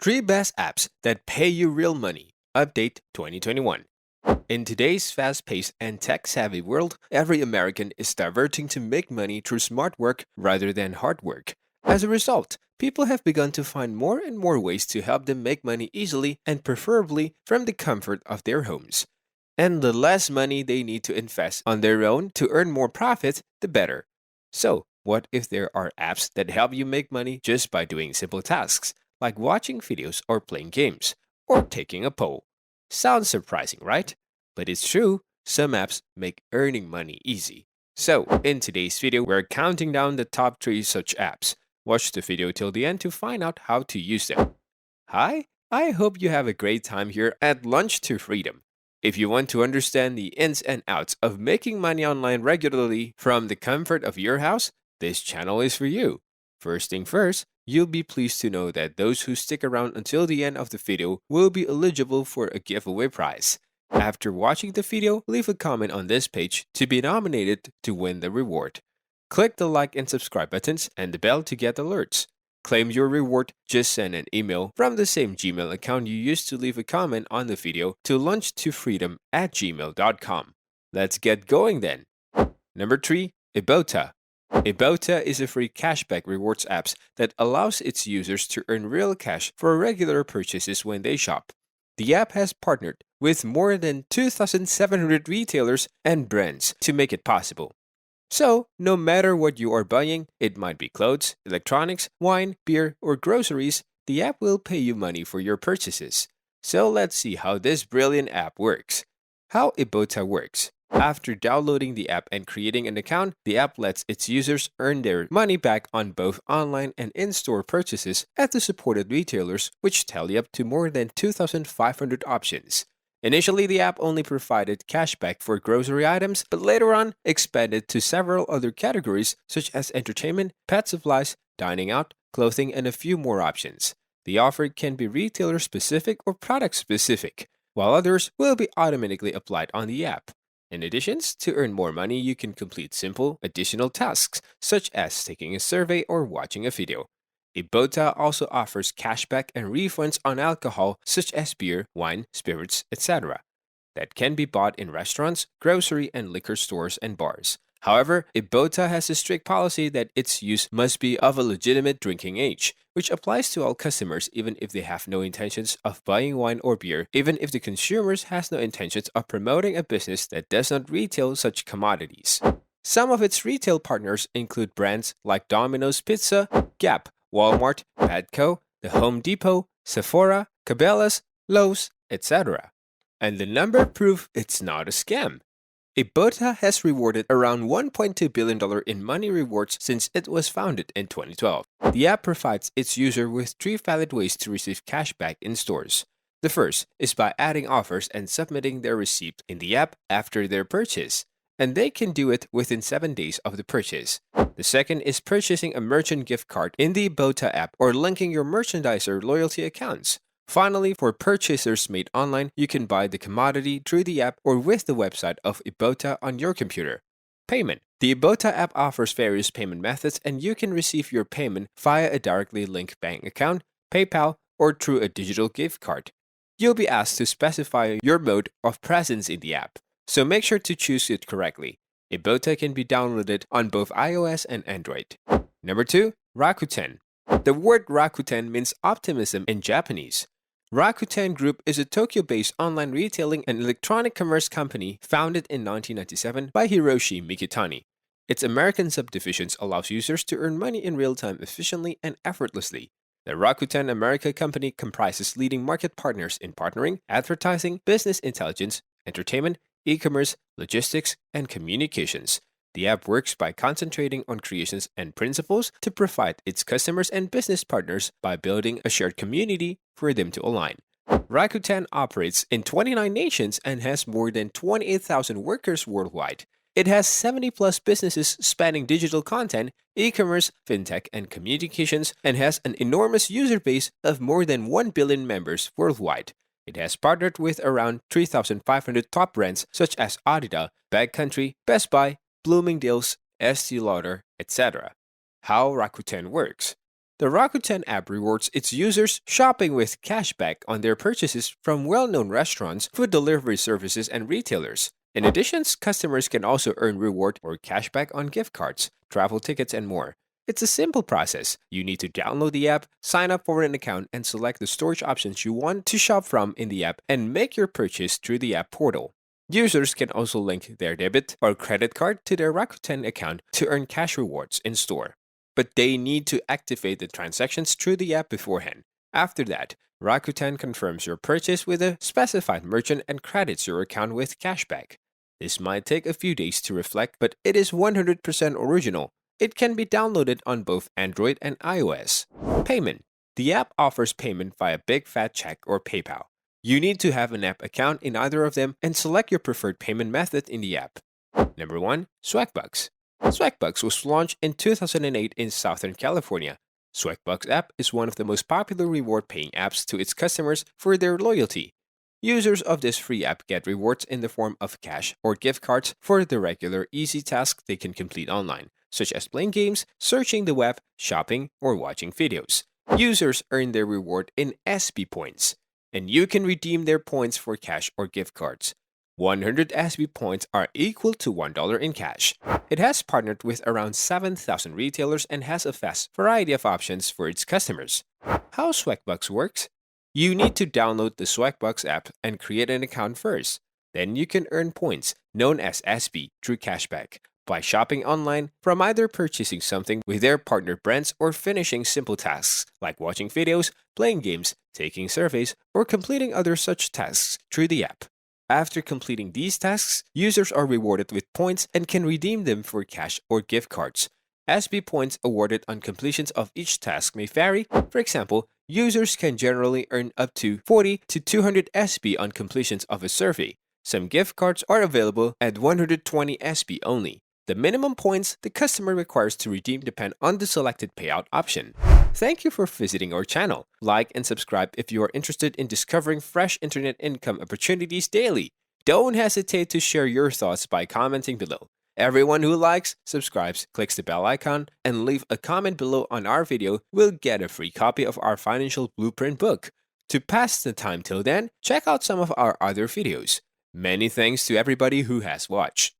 3 Best Apps That Pay You Real Money. Update 2021. In today's fast-paced and tech-savvy world, every American is diverting to make money through smart work rather than hard work. As a result, people have begun to find more and more ways to help them make money easily and preferably from the comfort of their homes. And the less money they need to invest on their own to earn more profit, the better. So, what if there are apps that help you make money just by doing simple tasks, like watching videos or playing games, or taking a poll? Sounds surprising, right? But it's true, some apps make earning money easy. So, in today's video, we're counting down the top 3 such apps. Watch the video till the end to find out how to use them. Hi, I hope you have a great time here at Lunch2Freedom. If you want to understand the ins and outs of making money online regularly from the comfort of your house, this channel is for you. First thing first, you'll be pleased to know that those who stick around until the end of the video will be eligible for a giveaway prize. After watching the video, leave a comment on this page to be nominated to win the reward. Click the like and subscribe buttons and the bell to get alerts. Claim your reward, just send an email from the same Gmail account you used to leave a comment on the video to lunch2freedom@gmail.com. Let's get going then. Number 3. Ibotta. Ibotta is a free cashback rewards app that allows its users to earn real cash for regular purchases when they shop. The app has partnered with more than 2,700 retailers and brands to make it possible. So, no matter what you are buying, it might be clothes, electronics, wine, beer, or groceries, the app will pay you money for your purchases. So let's see how this brilliant app works. How Ibotta works. After downloading the app and creating an account, the app lets its users earn their money back on both online and in-store purchases at the supported retailers, which tally up to more than 2,500 options. Initially, the app only provided cashback for grocery items, but later on expanded to several other categories such as entertainment, pet supplies, dining out, clothing, and a few more options. The offer can be retailer-specific or product-specific, while others will be automatically applied on the app. In addition, to earn more money, you can complete simple, additional tasks, such as taking a survey or watching a video. Ibotta also offers cashback and refunds on alcohol such as beer, wine, spirits, etc. that can be bought in restaurants, grocery, and liquor stores and bars. However, Ibotta has a strict policy that its use must be of a legitimate drinking age, which applies to all customers even if they have no intentions of buying wine or beer, even if the consumers has no intentions of promoting a business that does not retail such commodities. Some of its retail partners include brands like Domino's Pizza, Gap, Walmart, Petco, the Home Depot, Sephora, Cabela's, Lowe's, etc. And the number proof it's not a scam. Ibotta has rewarded around $1.2 billion in money rewards since it was founded in 2012. The app provides its user with 3 valid ways to receive cashback in stores. The first is by adding offers and submitting their receipt in the app after their purchase, and they can do it within 7 days of the purchase. The second is purchasing a merchant gift card in the Ibotta app or linking your merchandiser loyalty accounts. Finally, for purchasers made online, you can buy the commodity through the app or with the website of Ibotta on your computer. Payment. The Ibotta app offers various payment methods and you can receive your payment via a directly linked bank account, PayPal, or through a digital gift card. You'll be asked to specify your mode of presence in the app, so make sure to choose it correctly. Ibotta can be downloaded on both iOS and Android. Number 2. Rakuten. The word Rakuten means optimism in Japanese. Rakuten Group is a Tokyo-based online retailing and electronic commerce company founded in 1997 by Hiroshi Mikitani. Its American subdivisions allows users to earn money in real time efficiently and effortlessly. The Rakuten America company comprises leading market partners in partnering, advertising, business intelligence, entertainment, e-commerce, logistics, and communications. The app works by concentrating on creations and principles to provide its customers and business partners by building a shared community for them to align. Rakuten operates in 29 nations and has more than 28,000 workers worldwide. It has 70-plus businesses spanning digital content, e-commerce, fintech, and communications, and has an enormous user base of more than 1 billion members worldwide. It has partnered with around 3,500 top brands such as Adidas, Backcountry, Best Buy, Bloomingdale's, Estee Lauder, etc. How Rakuten works. The Rakuten app rewards its users shopping with cashback on their purchases from well-known restaurants, food delivery services, and retailers. In addition, customers can also earn reward or cashback on gift cards, travel tickets, and more. It's a simple process. You need to download the app, sign up for an account, and select the storage options you want to shop from in the app and make your purchase through the app portal. Users can also link their debit or credit card to their Rakuten account to earn cash rewards in store. But they need to activate the transactions through the app beforehand. After that, Rakuten confirms your purchase with a specified merchant and credits your account with cashback. This might take a few days to reflect, but it is 100% original. It can be downloaded on both Android and iOS. Payment. The app offers payment via Big Fat Check or PayPal. You need to have an app account in either of them and select your preferred payment method in the app. Number 1. Swagbucks. Swagbucks was launched in 2008 in Southern California. Swagbucks app is one of the most popular reward-paying apps to its customers for their loyalty. Users of this free app get rewards in the form of cash or gift cards for the regular easy tasks they can complete online, such as playing games, searching the web, shopping, or watching videos. Users earn their reward in SB points, and you can redeem their points for cash or gift cards. 100 SB points are equal to $1 in cash. It has partnered with around 7,000 retailers and has a vast variety of options for its customers. How Swagbucks works? You need to download the Swagbucks app and create an account first. Then you can earn points, known as SB, through cashback, by shopping online from either purchasing something with their partner brands or finishing simple tasks like watching videos, playing games, taking surveys, or completing other such tasks through the app. After completing these tasks, users are rewarded with points and can redeem them for cash or gift cards. SB points awarded on completions of each task may vary. For example, users can generally earn up to 40 to 200 SB on completions of a survey. Some gift cards are available at 120 SB only. The minimum points the customer requires to redeem depend on the selected payout option. Thank you for visiting our channel. Like and subscribe if you are interested in discovering fresh internet income opportunities daily. Don't hesitate to share your thoughts by commenting below. Everyone who likes, subscribes, clicks the bell icon, and leave a comment below on our video will get a free copy of our financial blueprint book. To pass the time till then, check out some of our other videos. Many thanks to everybody who has watched.